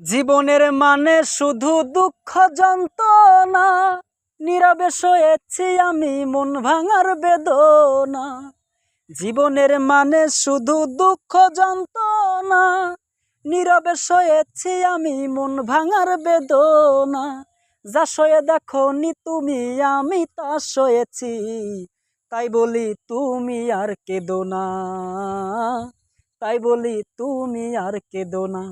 জীবনের মানে শুধু দুঃখ যন্ত্রণা, নীরবে সয়েছি আমি মন ভাঙার বেদনা। জীবনের মানে শুধু দুঃখ যন্ত্রণা, নীরবে সয়েছি আমি মন ভাঙার বেদনা। যা সয়ে দেখো নি তুমি আমি তা সয়েছি, তাই বলি তুমি আর কেঁদো না, তাই বলি তুমি আর কেঁদো না।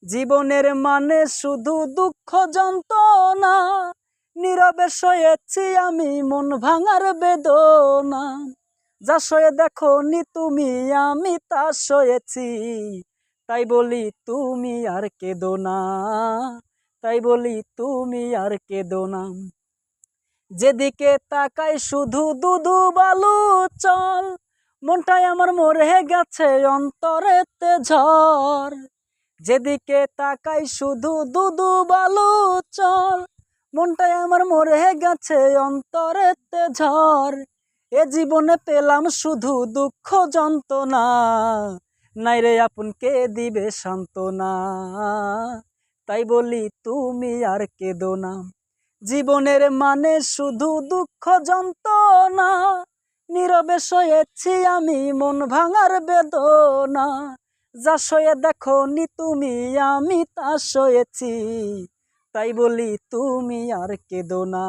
জীবনের মানে শুধু দুঃখ যন্ত্রণা, নীরবে সয়েছি আমি মন ভাঙার বেদনা। যা সয়ে দেখো নি তুমি আমি তা সয়েছি, তাই বলি তুমি আর কেঁদো না, তাই বলি তুমি আর কেঁদো না। যেদিকে তাকাই শুধু দুধু বালু চল, মনটাই আমার মরে গেছে অন্তরেতে ঝড়। যেদিকে তাকাই শুধু দুধু বালু চল, মনটাই আমার মরে গেছে অন্তরেতে ঝড়। এ জীবনে পেলাম শুধু দুঃখ যন্ত্রণা, নাই রে আপন কে দিবে সান্ত্বনা, তাই বলি তুমি আর কেঁদো না। জীবনের মানে শুধু দুঃখ যন্ত্রণা, নীরবে সয়েছি আমি মন ভাঙার বেদনা। যা সয়ে দেখো নি তুমি আমি তা সয়েছি, তাই বলি তুমি আর কেঁদো না,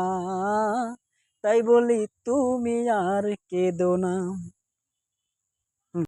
তাই বলি তুমি আর কেঁদো না।